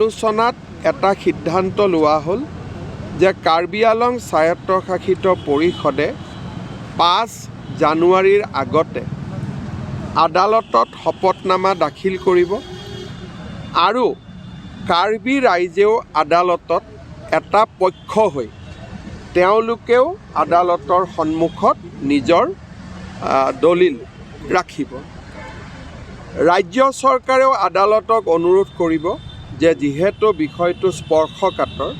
আলোচনাত এটা সিদ্ধান্ত লোৱা হ'ল যে কাৰ্বি আলং স্বায়ত্তশাসিত পৰিষদে 5 জানুৱাৰীৰ আগতে আদালতত শপতনামা দাখিল কৰিব আৰু কাৰ্বি ৰাইজেও আদালতত এটা পক্ষ হৈ তেওঁলোকেও আদালতৰ সন্মুখত নিজৰ দলিল ৰাখিব। ৰাজ্য চৰকাৰেও আদালতক অনুৰোধ কৰিব যে যিহেতু বিষয়টো স্পৰ্শকাতৰ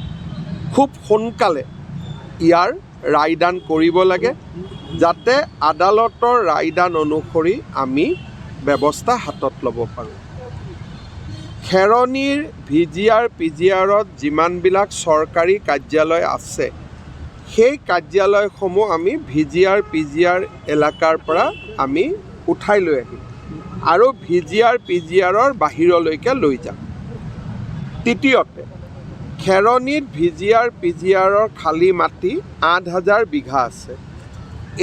খুব সোনকালে ইয়াৰ ৰায়দান কৰিব লাগে যাতে আদালতৰ ৰায়দান অনুসৰি আমি ব্যৱস্থা হাতত ল'ব পাৰোঁ। খেৰণীৰ VGR PGRত যিমানবিলাক চৰকাৰী কাৰ্যালয় আছে সেই কাৰ্যালয়সমূহ আমি VGR PGR এলেকাৰ পৰা আমি উঠাই লৈ আহিম আৰু VGR PGRৰ বাহিৰলৈকে লৈ যাম। তৃতীয়তে খেৰণীত VGR PGRৰ খালী মাটি 8,000 বিঘা আছে।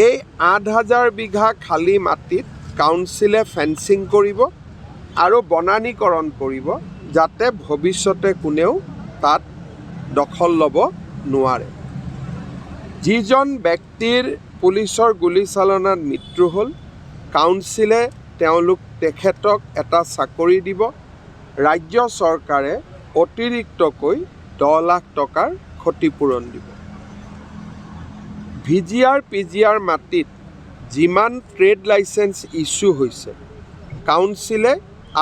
এই 8,000 বিঘা খালী মাটিত কাউন্সিলে ফেন্সিং কৰিব আৰু বনানীকৰণ কৰিব যাতে ভৱিষ্যতে কোনেও তাত দখল ল'ব নোৱাৰে। যিজন ব্যক্তিৰ পুলিচৰ গুলীচালনাত মৃত্যু হ'ল কাউন্সিলে তেখেতক এটা চাকৰি দিব। ৰাজ্য চৰকাৰে অতিৰিক্তকৈ 10 লাখ টকাৰ ক্ষতিপূৰণ দিব। VGR PGR মাটিত যিমান ট্ৰেড লাইচেন্স ইছ্যু হৈছে কাউন্সিলে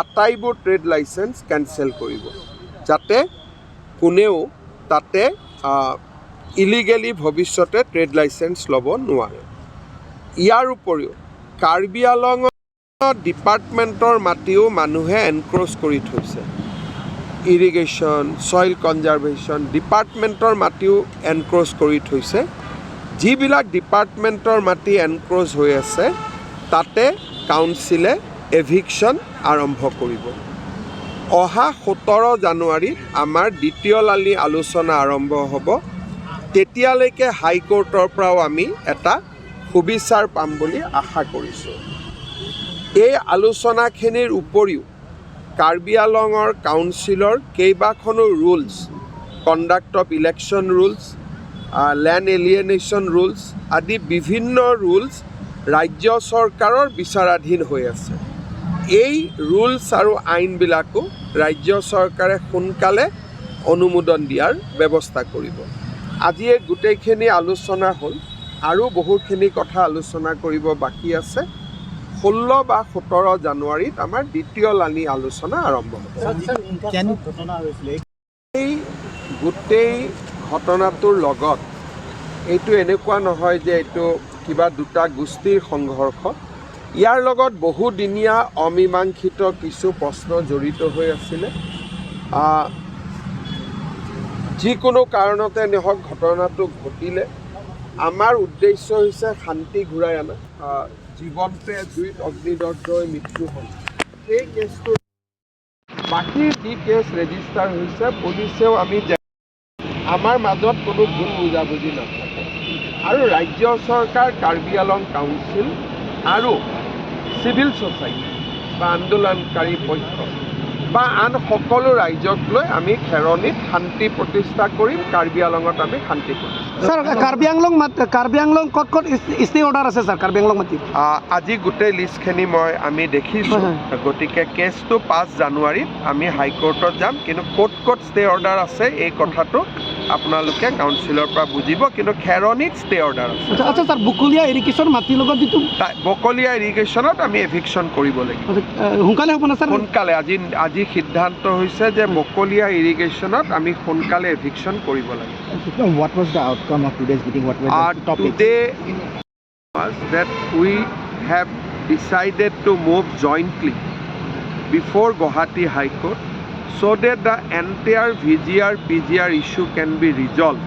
আটাইবোৰ ট্ৰেড লাইচেন্স কেনচেল কৰিব যাতে কোনেও তাতে ইলিগেলি ভৱিষ্যতে ট্ৰেড লাইচেন্স ল'ব নোৱাৰে। ইয়াৰ উপৰিও কাৰ্বি আলঙৰ ডিপাৰ্টমেণ্টৰ মাটিও মানুহে এনক্ৰ'চ কৰি থৈছে। ইৰিগেশ্যন, ছইল কনজাৰ্ভেশ্যন ডিপাৰ্টমেণ্টৰ মাটিও এনক্ৰ'চ কৰি থৈছে। যিবিলাক ডিপাৰ্টমেণ্টৰ মাটি এনক্ৰ'চ হৈ আছে তাতে কাউন্সিলে এভিকশ্যন আৰম্ভ কৰিব। অহা 17 জানুৱাৰীত আমাৰ দ্বিতীয় লানি আলোচনা আৰম্ভ হ'ব। তেতিয়ালৈকে হাইকোৰ্টৰ পৰাও আমি এটা সুবিচাৰ পাম বুলি আশা কৰিছোঁ। এই আলোচনাখিনিৰ উপৰিও কাৰ্বি আলঙৰ কাউন্সিলৰ কেইবাখনো rules, conduct of election rules, land alienation rules আদি বিভিন্ন ৰুলছ ৰাজ্য চৰকাৰৰ বিচাৰাধীন হৈ আছে। এই ৰুলছ আৰু আইনবিলাকো ৰাজ্য চৰকাৰে সোনকালে অনুমোদন দিয়াৰ ব্যৱস্থা কৰিব। আজি এই গোটেইখিনি আলোচনা হ'ল আৰু বহুখিনি কথা আলোচনা কৰিব বাকী আছে। 16 বা 17 জানুৱাৰীত আমাৰ দ্বিতীয় লানি আলোচনা আৰম্ভ হ'ব। এই গোটেই ঘটনাটোৰ লগত এইটো এনেকুৱা নহয় যে এইটো কিবা দুটা গোষ্ঠীৰ সংঘৰ্ষ। ইয়াৰ লগত বহুদিনীয়া অমীমাংসিত কিছু প্ৰশ্ন জড়িত হৈ আছিলে। যিকোনো কাৰণতে নহওক ঘটনাটো ঘটিলে আমাৰ উদ্দেশ্য হৈছে শান্তি ঘূৰাই অনা। জীৱনতে জুইত অগ্নিদগ্ধ হৈ মৃত্যু হ'ল। সেই কেছটো বাকী যি কেছ ৰেজিষ্টাৰ হৈছে পুলিচেও আমি আমাৰ মাজত কোনো ভুল বুজাবুজি নাথাকে আৰু ৰাজ্য চৰকাৰ, কাৰ্বি আলং কাউন্সিল আৰু চিভিল ছ'চাইটি বা আন্দোলনকাৰী পক্ষ বা আন সকলো ৰাইজক লৈ আমি খেৰণীত শান্তি প্ৰতিষ্ঠা কৰিম। কাৰ্বি আলঙত আমি শান্তি প্ৰতিষ্ঠা। স্যাৰ কাৰ্বি আংলং ক'ত ষ্টে অৰ্ডাৰ আছে স্যাৰ কাৰ্বি আংলং মাটি? আজি গোটেই লিষ্টখিনি আমি দেখিছোঁ। গতিকে কেছটো 5 জানুৱাৰীত আমি হাইকোৰ্টত যাম, কিন্তু ক'ত ষ্টে অৰ্ডাৰ আছে এই কথাটো আপোনালোকে কাউন্সিলৰ পৰা বুজিব, কিন্তু খেৰণীত ষ্টে অৰ্ডাৰ আছে। আচ্ছা স্যাৰ, বকলীয়া ইৰিগেশ্যন মাটিৰ লগত যিটো বকলীয়া ইৰিগেশ্যনত আমি এভিকশ্যন কৰিব লাগিব। সোনকালে হ'ব না স্যাৰ? সোনকালে। আজি সিদ্ধান্ত হৈছে যে বকলীয়া ইৰিগেশ্যনত আমি সোনকালে এভিকশ্যন কৰিব লাগিব। What was the outcome of today's meeting? What were the topics? Today was that we have decided to move jointly before Guwahati High Court so that the entire VGR PGR issue can be resolved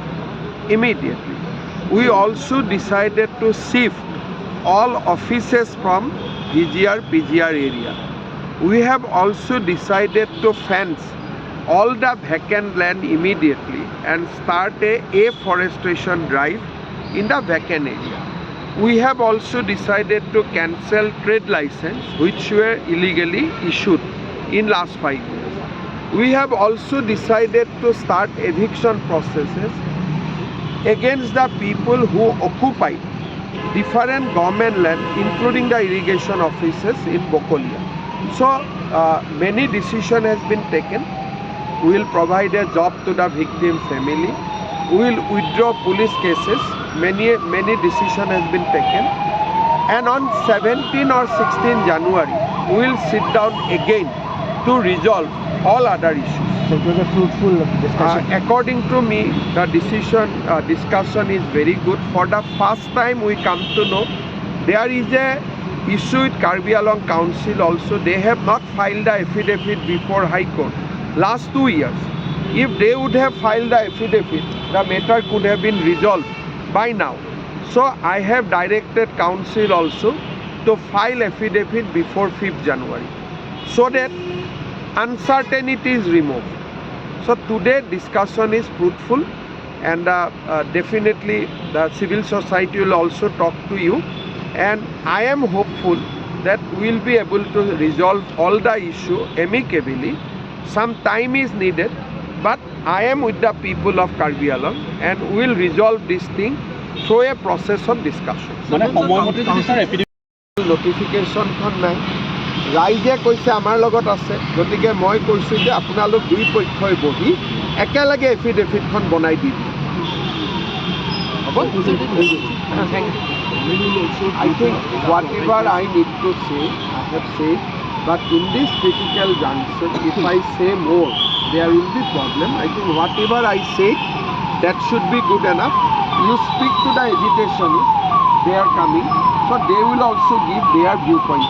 immediately. We also decided to shift all offices from VGR PGR area. We have also decided to fence all the vacant land immediately and start a afforestation drive in the vacant area. We have also decided to cancel trade license which were illegally issued in last 5 years. We have also decided to start eviction processes against the people who occupy different government land, including the irrigation offices in Bokolia. So many decision has been taken. We will provide a job to the victim family. We will withdraw police cases. Many decision has been taken. And on 17 or 16 January, we will sit down again to resolve all other issues. So it was a fruitful discussion. According to me, the discussion is very good. For the first time, we come to know there is a issue with Karbi Anglong Council also. They have not filed the affidavit before High Court last 2 years. If they would have filed the affidavit, the matter could have been resolved by now. So I have directed Council also to file affidavit before 5th January so that uncertainty is removed. So today discussion is fruitful, and definitely the civil society will also talk to you, and I am hopeful that we will be able to resolve all the issue amicably. Some time is needed, but I am with the people of Karbi Anglong and we will resolve this thing through a process of discussion. Notification নাই, ৰাইজে কৈছে আমাৰ লগত আছে, গতিকে মই কৈছোঁ যে আপোনালোক দুই পক্ষই বহি একেলগে এফিডেভিটখন বনাই দি দিম। I think whatever I need to say, I have said, but in this critical juncture, if I say more, there will be problem. I think whatever I say, that should be good enough. You speak to the agitationists, they are coming, so they will also give their viewpoint.